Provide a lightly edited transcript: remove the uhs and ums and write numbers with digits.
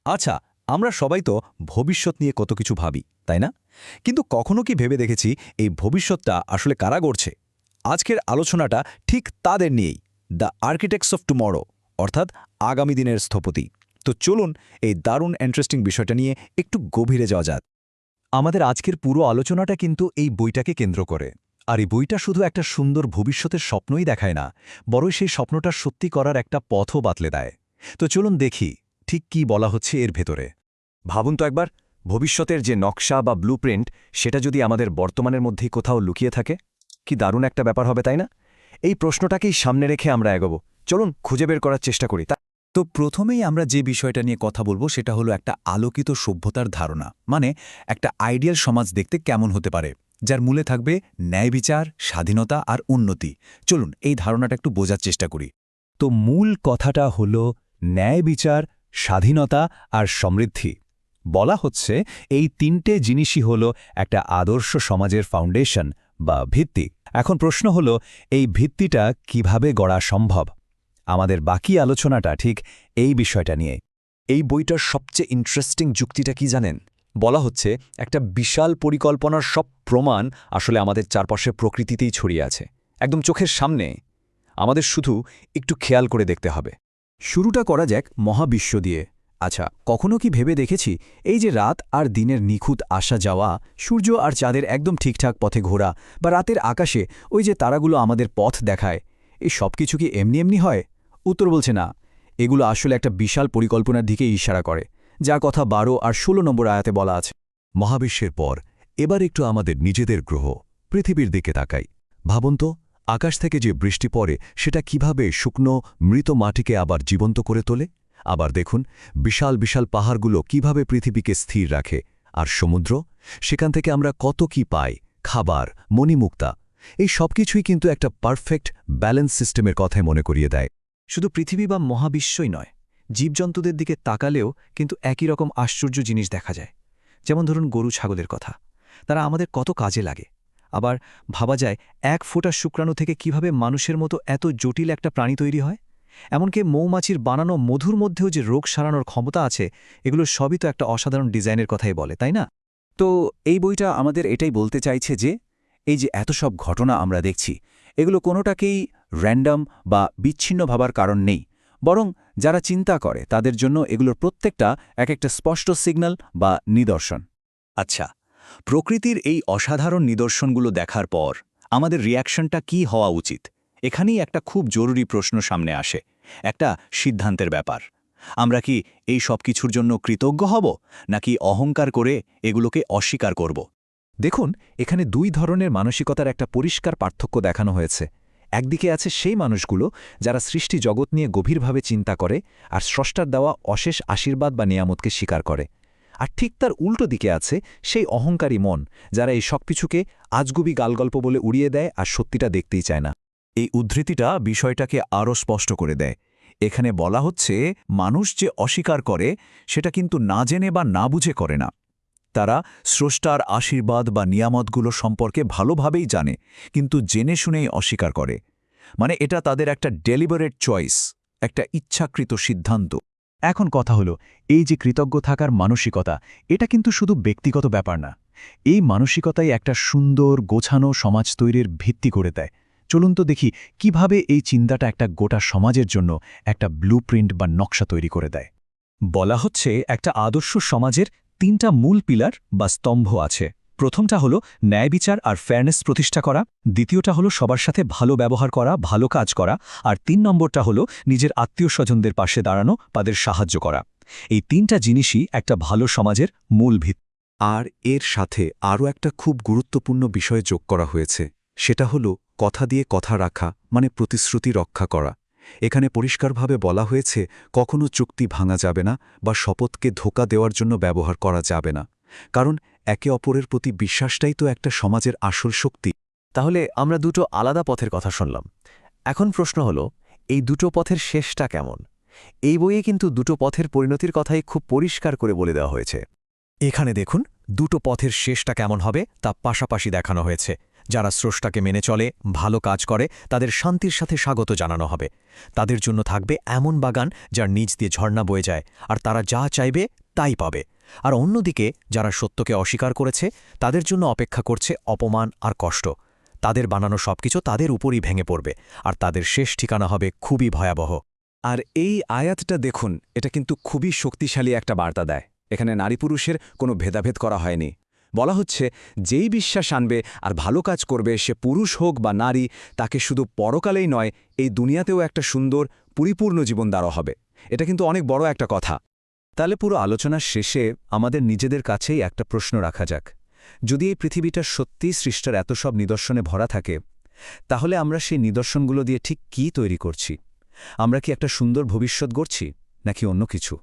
আচ্ছা, আমরা সবাই তো ভবিষ্যৎ নিয়ে কত কিছু ভাবি, তাই না? কিন্তু কখনো কি ভেবে দেখেছি এই ভবিষ্যৎটা আসলে কারা গড়ছে? আজকের আলোচনাটা ঠিক তাদের নিয়েই, দ্য আর্কিটেক্টস অফ টুমরো, অর্থাৎ আগামী দিনের স্থপতি। তো চলুন এই দারুণ ইন্টারেস্টিং বিষয়টা নিয়ে একটু গভীরে যাওয়া যাক। আমাদের আজকের পুরো আলোচনাটা কিন্তু এই বইটাকে কেন্দ্র করে। আর এই বইটা শুধু একটা সুন্দর ভবিষ্যতের স্বপ্নই দেখায় না, বরং সেই স্বপ্নটা সত্যি করার একটা পথও বাতলে দেয়। তো চলুন দেখি ঠিক কি বলা হচ্ছে এর ভেতরে। ভাবুন তো একবার, ভবিষ্যতের যে নকশা বা ব্লুপ্রিন্ট, সেটা যদি আমাদের বর্তমানের মধ্যেই কোথাও লুকিয়ে থাকে, কি দারুণ একটা ব্যাপার হবে, তাই না? এই প্রশ্নটাকেই সামনে রেখে আমরা এগোবো। চলুন খুঁজে বের করার চেষ্টা করি। তো প্রথমেই আমরা যে বিষয়টা নিয়ে কথা বলবো সেটা হলো একটা আলোকিত সভ্যতার ধারণা, মানে একটা আইডিয়াল সমাজ দেখতে কেমন হতে পারে, যার মূলে থাকবে ন্যায় বিচার, স্বাধীনতা আর উন্নতি। চলুন এই ধারণাটা একটু বোঝার চেষ্টা করি। তো মূল কথাটা হলো ন্যায় বিচার, স্বাধীনতা আর সমৃদ্ধি। বলা হচ্ছে এই তিনটে জিনিসই হলো একটা আদর্শ সমাজের ফাউন্ডেশন বা ভিত্তি। এখন প্রশ্ন হলো এই ভিত্তিটা কিভাবে গড়া সম্ভব? আমাদের বাকি আলোচনাটা ঠিক এই বিষয়টা নিয়ে। এই বইটার সবচেয়ে ইন্টারেস্টিং যুক্তিটা কি জানেন? বলা হচ্ছে একটা বিশাল পরিকল্পনার সব প্রমাণ আসলে আমাদের চারপাশে প্রকৃতিতেই ছড়িয়ে আছে, একদম চোখের সামনে। আমাদের শুধু একটু খেয়াল করে দেখতে হবে। শুরুটা করা যাক মহাবিশ্ব দিয়ে। আচ্ছা, কখনো কি ভেবে দেখেছি এই যে রাত আর দিনের নিখুঁত আসা যাওয়া, সূর্য আর চাঁদের একদম ঠিকঠাক পথে ঘোরা, বা রাতের আকাশে ওই যে তারাগুলো আমাদের পথ দেখায়, এই সব কিছু কি এমনি এমনি হয়? উত্তর বলছে না। এগুলো আসলে একটা বিশাল পরিকল্পনার দিকে ইশারা করে, যা কথা 12 আর 16 নম্বর আয়াতে বলা আছে। মহাবিশ্বের পর এবার একটু আমাদের নিজেদের গ্রহ পৃথিবীর দিকে তাকাই। ভাবুন তো, আকাশ থেকে যে বৃষ্টি পড়ে সেটা কিভাবে শুকনো মৃত মাটিকে আবার জীবন্ত করে তোলে। আবার দেখুন, বিশাল বিশাল পাহাড়গুলো কিভাবে পৃথিবীকে স্থির রাখে। আর সমুদ্র, সেখান থেকে আমরা কত কি পাই, খাবার, মণিমুক্তা। এই সবকিছুই কিন্তু একটা পারফেক্ট ব্যালেন্স সিস্টেমের কথাই মনে করিয়ে দেয়। শুধু পৃথিবী বা মহাবিশ্বই নয়, জীবজন্তুদের দিকে তাকালেও কিন্তু একই রকম আশ্চর্য জিনিস দেখা যায়। যেমন ধরুন গরু ছাগলের কথা, তারা আমাদের কত কাজে লাগে। আবার ভাবা যায় এক ফোঁটা শুক্রাণু থেকে কিভাবে মানুষের মতো এত জটিল একটা প্রাণী তৈরি হয়। এমনকি মৌমাছির বানানো মধুর মধ্যেও যে রোগ সারানোর ক্ষমতা আছে, এগুলো সবই তো একটা অসাধারণ ডিজাইনের কথাই বলে, তাই না? তো এই বইটা আমাদের এটাই বলতে চাইছে যে এই যে এত সব ঘটনা আমরা দেখছি, এগুলো কোনোটাকেই র্যান্ডম বা বিচ্ছিন্ন ভাবার কারণ নেই, বরং যারা চিন্তা করে তাদের জন্য এগুলোর প্রত্যেকটা এক একটা স্পষ্ট সিগন্যাল বা নিদর্শন। আচ্ছা, প্রকৃতির এই অসাধারণ নিদর্শনগুলো দেখার পর আমাদের রিয়াকশনটা কি হওয়া উচিত? এখানেই একটা খুব জরুরি প্রশ্ন সামনে আসে, একটা সিদ্ধান্তের ব্যাপার। আমরা কি এই সব কিছুর জন্য কৃতজ্ঞ হব, নাকি অহংকার করে এগুলোকে অস্বীকার করব? দেখুন, এখানে দুই ধরনের মানসিকতার একটা পরিষ্কার পার্থক্য দেখানো হয়েছে। একদিকে আছে সেই মানুষগুলো যারা সৃষ্টি জগৎ নিয়ে গভীরভাবে চিন্তা করে আর স্রষ্টার দেওয়া অশেষ আশীর্বাদ বা নিয়ামতকে স্বীকার করে। আর ঠিক তার উল্টো দিকে আছে সেই অহংকারী মন, যারা এই সবকিছুকে আজগুবি গালগল্প বলে উড়িয়ে দেয় আর সত্যিটা দেখতেই চায় না। এই উদ্ধৃতিটা বিষয়টাকে আরও স্পষ্ট করে দেয়। এখানে বলা হচ্ছে মানুষ যে অস্বীকার করে সেটা কিন্তু না জেনে বা না বুঝে করে না। তারা স্রষ্টার আশীর্বাদ বা নিয়ামতগুলো সম্পর্কে ভালোভাবেই জানে, কিন্তু জেনে শুনেই অস্বীকার করে। মানে এটা তাদের একটা ডেলিবারেট চয়েস, একটা ইচ্ছাকৃত সিদ্ধান্ত। এখন কথা হলো, এই যে কৃতজ্ঞ থাকার মানসিকতা, এটা কিন্তু শুধু ব্যক্তিগত ব্যাপার না। এই মানসিকতাই একটা সুন্দর গোছানো সমাজ তৈরির ভিত্তি করে দেয়। চলুন তো দেখি কিভাবে এই চিন্তাটা একটা গোটা সমাজের জন্য একটা ব্লুপ্রিন্ট বা নকশা তৈরি করে দেয়। বলা হচ্ছে একটা আদর্শ সমাজের তিনটা মূল পিলার বা স্তম্ভ আছে। প্রথমটা হলো ন্যায় বিচার আর ফেয়ারনেস প্রতিষ্ঠা করা, দ্বিতীয়টা হলো সবার সাথে ভালো ব্যবহার করা, ভালো কাজ করা, আর ৩ নম্বরটা হলো নিজের আত্মীয় স্বজনদের পাশে দাঁড়ানো, তাদের সাহায্য করা। এই তিনটা জিনিসই একটা ভালো সমাজের মূল ভিত্তি। আর এর সাথে আরও একটা খুব গুরুত্বপূর্ণ বিষয় যোগ করা হয়েছে, সেটা হলো কথা দিয়ে কথা রাখা, মানে প্রতিশ্রুতি রক্ষা করা। এখানে পরিষ্কারভাবে বলা হয়েছে কখনো চুক্তি ভাঙা যাবে না বা শপথকে ধোঁকা দেওয়ার জন্য ব্যবহার করা যাবে না, কারণ একে অপরের প্রতি বিশ্বাসটাই তো একটা সমাজের আসল শক্তি। তাহলে আমরা দুটো আলাদা পথের কথা শুনলাম। এখন প্রশ্ন হলো, এই দুটো পথের শেষটা কেমন? এই বইয়ে কিন্তু দুটো পথের পরিণতির কথাই খুব পরিষ্কার করে বলে দেওয়া হয়েছে। এখানে দেখুন, দুটো পথের শেষটা কেমন হবে তা পাশাপাশি দেখানো হয়েছে। যারা স্রষ্টাকে মেনে চলে, ভালো কাজ করে, তাদের শান্তির সাথে স্বাগত জানানো হবে। তাদের জন্য থাকবে এমন বাগান যার নিচ দিয়ে ঝর্ণা বয়ে যায়, আর তারা যা চাইবে তাই পাবে। আর অন্যদিকে যারা সত্যকে অস্বীকার করেছে, তাদের জন্য অপেক্ষা করছে অপমান আর কষ্ট। তাদের বানানো সবকিছু তাদের উপরই ভেঙে পড়বে, আর তাদের শেষ ঠিকানা হবে খুবই ভয়াবহ। আর এই আয়াতটা দেখুন, এটা কিন্তু খুবই শক্তিশালী একটা বার্তা দেয়। এখানে নারী পুরুষের কোনো ভেদাভেদ করা হয়নি। বলা হচ্ছে, যেই বিশ্বাস আনবে আর ভালো কাজ করবে, সে পুরুষ হোক বা নারী, তাকে শুধু পরকালেই নয়, এই দুনিয়াতেও একটা সুন্দর পরিপূর্ণ জীবন দেওয়া হবে। এটা কিন্তু অনেক বড় একটা কথা। তাহলে পুরো আলোচনার শেষে আমাদের নিজেদের কাছেই একটা প্রশ্ন রাখা যাক। যদি এই পৃথিবীটা সত্যিই সৃষ্টার এত সব নিদর্শনে ভরা থাকে, তাহলে আমরা সেই নিদর্শনগুলো দিয়ে ঠিক কী তৈরি করছি? আমরা কি একটা সুন্দর ভবিষ্যৎ গড়ছি, নাকি অন্য কিছু?